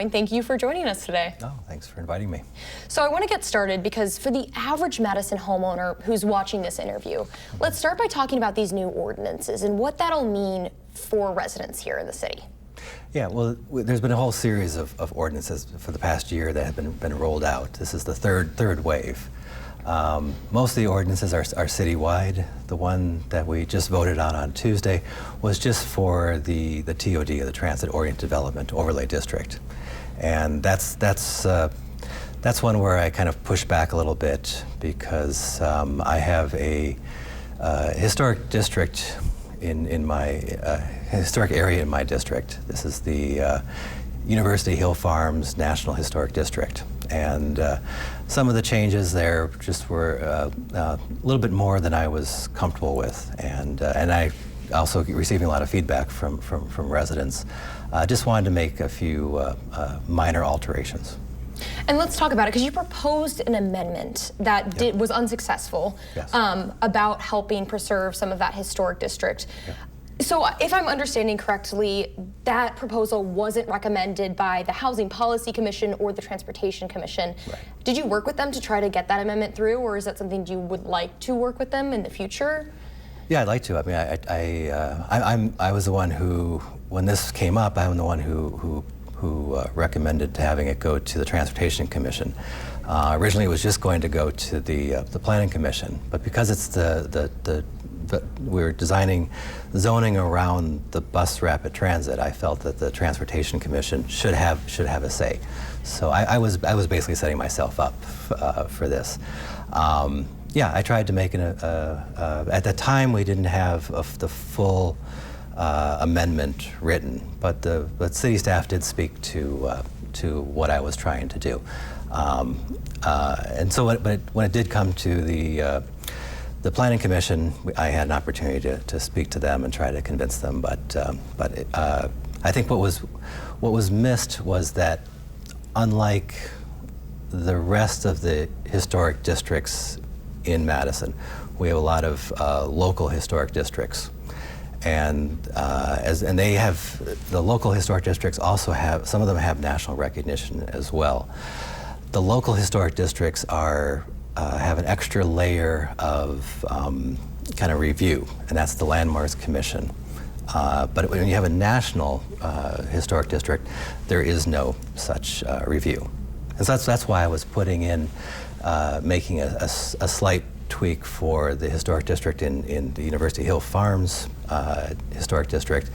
And thank you for joining us today. No, thanks for inviting me. So I want to get started because for the average Madison homeowner who's watching this interview, let's start by talking about these new ordinances and what that'll mean for residents here in the city. Yeah, well, there's been a whole series of ordinances for the past year that have been rolled out. This is the third wave. Most of the ordinances are citywide. The one that we just voted on Tuesday was just for the TOD, or the Transit Oriented Development Overlay District. And that's one where I kind of push back a little bit because I have a historic district in my historic area in my district. This is the University Hill Farms National Historic District, and some of the changes there just were a little bit more than I was comfortable with, and I also receiving a lot of feedback from residents. Just wanted to make a few minor alterations. And let's talk about it, because you proposed an amendment that was unsuccessful. Yes. About helping preserve some of that historic district. Yep. So if I'm understanding correctly, that proposal wasn't recommended by the Housing Policy Commission or the Transportation Commission. Right. Did you work with them to try to get that amendment through, or is that something you would like to work with them in the future? Yeah, I'd like to. I mean, I was the one who, when this came up, I'm the one who recommended having it go to the Transportation Commission. Originally, it was just going to go to the Planning Commission, but because it's we're designing zoning around the bus rapid transit, I felt that the Transportation Commission should have a say. So I was basically setting myself up for this. Yeah, I tried to make at the time we didn't have the full amendment written, but city staff did speak to what I was trying to do. And so when it did come to the Planning Commission, I had an opportunity to speak to them and try to convince them, but I think what was missed was that, unlike the rest of the historic districts in Madison, we have a lot of local historic districts, and they have, the local historic districts also have, some of them have national recognition as well. The local historic districts have an extra layer of kind of review, and that's the Landmarks Commission. But when you have a national historic district, there is no such review. And so that's why I was putting in, making a slight tweak for the historic district in the University Hill Farms historic district,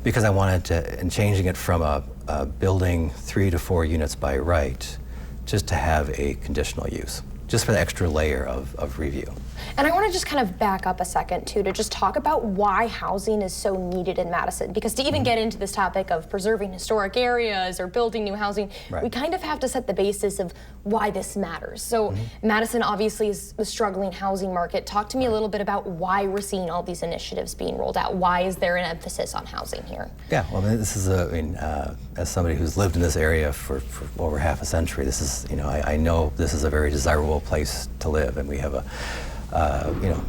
because I wanted to, and changing it from a building 3 to 4 units by right, just to have a conditional use, just for the extra layer of review. And I want to just kind of back up a second, too, to just talk about why housing is so needed in Madison. Because to even get into this topic of preserving historic areas or building new housing, we kind of have to set the basis of why this matters. So Madison obviously is a struggling housing market. Talk to me a little bit about why we're seeing all these initiatives being rolled out. Why is there an emphasis on housing here? Yeah, well, I mean, this is as somebody who's lived in this area for over half a century, this is, I know this is a very desirable place to live, and we have a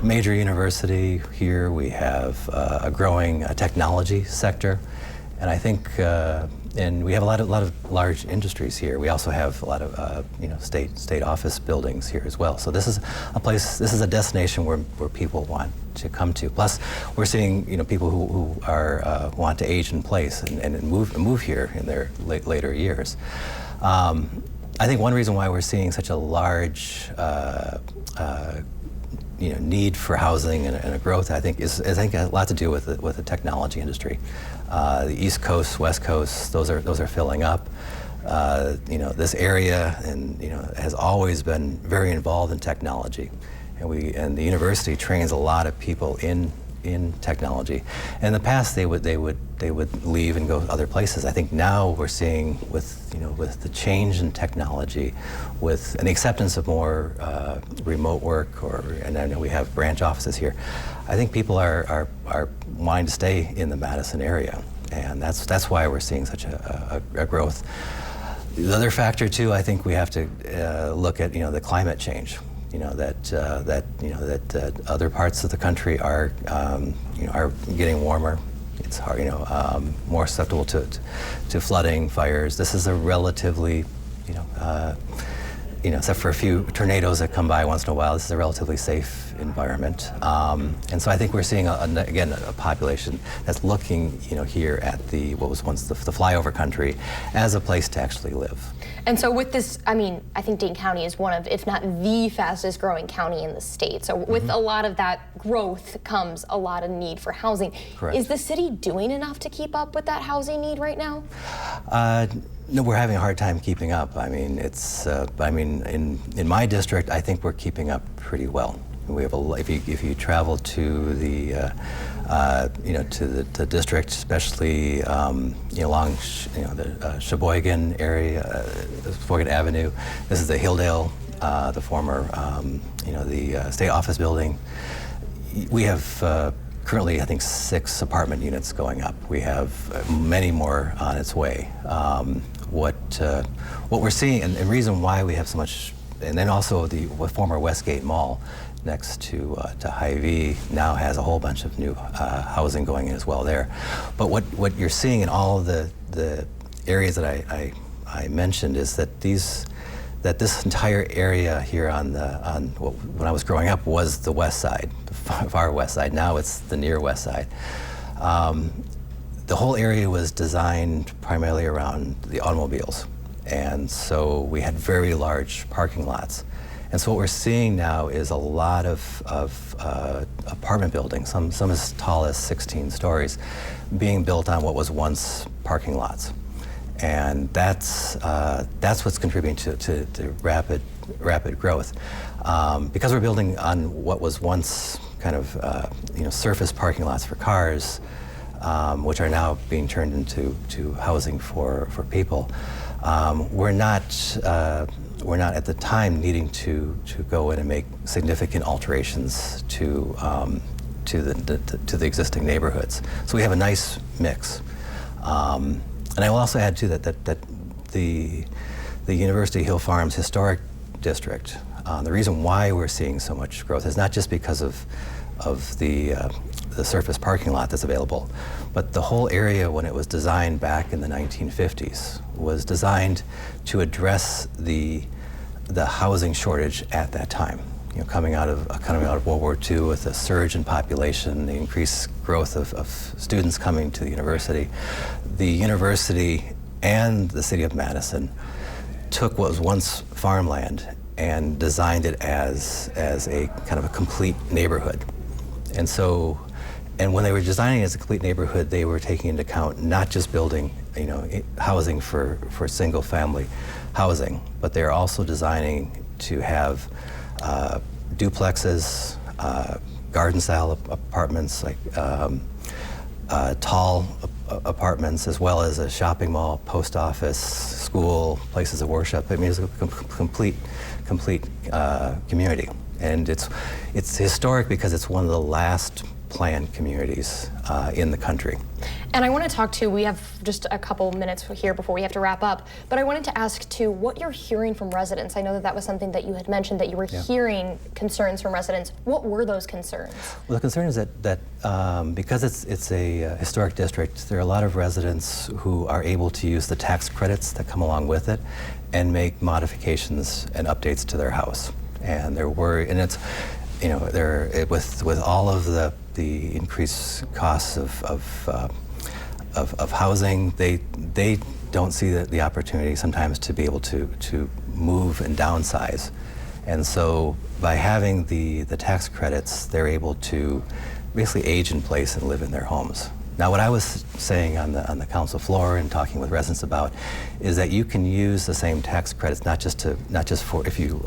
major university here. We have a growing technology sector, and I think, and we have a lot of large industries here. We also have a lot of state office buildings here as well. So this is a place, this is a destination where people want to come to. Plus, we're seeing people who are want to age in place and move here in their later years. I think one reason why we're seeing such a large need for housing and a growth, I think, has a lot to do with the technology industry. The East Coast, West Coast, those are filling up. This area has always been very involved in technology, and the university trains a lot of people in technology. In the past, they would leave and go other places. I think now we're seeing with the change in technology, and the acceptance of more remote work, and I know we have branch offices here. I think people are wanting to stay in the Madison area, and that's why we're seeing such a growth. The other factor too, I think we have to look at the climate change. That other parts of the country are getting warmer. It's hard, more susceptible to flooding, fires. This is a relatively, except for a few tornadoes that come by once in a while, this is a relatively safe environment. And so I think we're seeing, again, a population that's looking, here at what was once the flyover country as a place to actually live. And so with this, I think Dane County is one of, if not the fastest growing county in the state. So with a lot of that growth comes a lot of need for housing. Correct. Is the city doing enough to keep up with that housing need right now? No, we're having a hard time keeping up. In my district, I think we're keeping up pretty well. We have if you travel to the district, especially along the Sheboygan area, Sheboygan Avenue. This is the Hilldale, the former the state office building. We have currently, I think, 6 apartment units going up. We have many more on its way. What we're seeing, and the reason why we have so much, and then also the former Westgate Mall next to Hy-Vee now has a whole bunch of new housing going in as well there. But what you're seeing in all of the areas that I mentioned is that this entire area here when I was growing up was the west side, the far west side. Now it's the near west side. The whole area was designed primarily around the automobiles, and so we had very large parking lots. And so what we're seeing now is a lot of apartment buildings, some as tall as 16 stories, being built on what was once parking lots. And that's what's contributing to rapid growth. Because we're building on what was once kind of surface parking lots for cars, which are now being turned into housing for people. We're not at the time needing to go in and make significant alterations to the existing neighborhoods. So we have a nice mix. And I will also add too that the University Hill Farms Historic District, the reason why we're seeing so much growth is not just because of the surface parking lot that's available, but the whole area, when it was designed back in the 1950s, was designed to address the housing shortage at that time. Coming out of World War II with a surge in population, the increased growth of students coming to the university and the city of Madison took what was once farmland and designed it as a kind of a complete neighborhood. And when they were designing it as a complete neighborhood, they were taking into account not just building, housing for single family housing, but they're also designing to have duplexes, garden-style apartments, like tall apartments, as well as a shopping mall, post office, school, places of worship. It's a complete community, and it's historic because it's one of the last planned communities in the country. And I want to talk to, we have just a couple minutes here before we have to wrap up, but I wanted to ask too what you're hearing from residents. I know that was something that you had mentioned, that you were hearing concerns from residents. What were those concerns? Well, the concern is that because it's a historic district, there are a lot of residents who are able to use the tax credits that come along with it and make modifications and updates to their house. And they're worried, and it's, with all of the increased costs of housing, they don't see the opportunity sometimes to be able to move and downsize. And so by having the tax credits, they're able to basically age in place and live in their homes. Now, what I was saying on the council floor and talking with residents about is that you can use the same tax credits not just for if you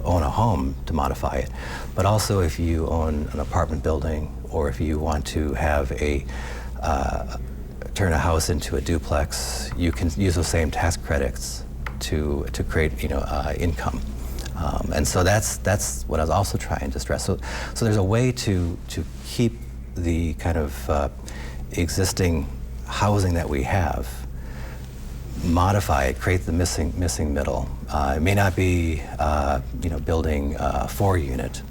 own a home to modify it, but also if you own an apartment building, or if you want to have turn a house into a duplex, you can use those same tax credits to create income. And so that's what I was also trying to stress. So there's a way to keep the kind of existing housing that we have, modify it, create the missing middle. It may not be building a 4-unit,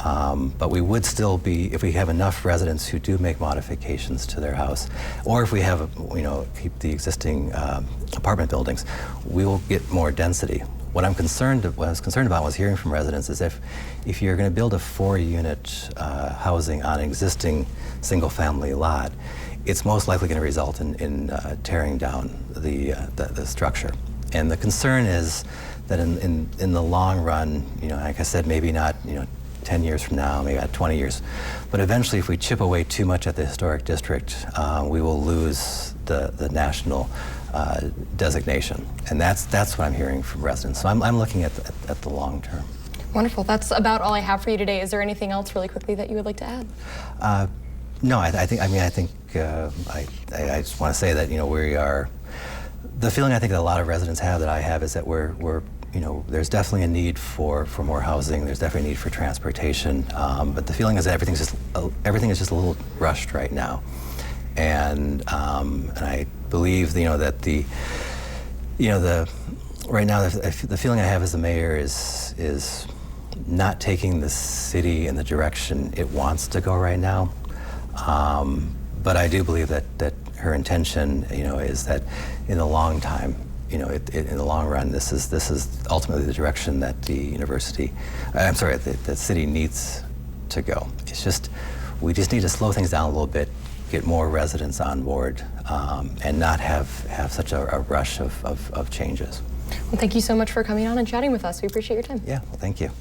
But we would still be, if we have enough residents who do make modifications to their house, or if we have, keep the existing apartment buildings, we will get more density. What I was concerned about was hearing from residents is if you're going to build a 4-unit housing on an existing single-family lot, it's most likely going to result in tearing down the structure. And the concern is that in the long run, like I said, maybe not 10 years from now, maybe not 20 years, but eventually if we chip away too much at the historic district, we will lose the national designation. And that's what I'm hearing from residents. So I'm looking at the long term. Wonderful. That's about all I have for you today. Is there anything else really quickly that you would like to add? No, I think I just want to say that we are. The feeling I think that a lot of residents have, that I have, is that we're there's definitely a need for more housing. There's definitely a need for transportation. But the feeling is that everything is just a little rushed right now, and I believe that right now the feeling I have as the mayor is not taking the city in the direction it wants to go right now. But I do believe that her intention, is that in the long time, in the long run, this is ultimately the direction that the city needs to go. It's just, we just need to slow things down a little bit, get more residents on board, and not have such a rush of changes. Well, thank you so much for coming on and chatting with us. We appreciate your time. Yeah, well, thank you.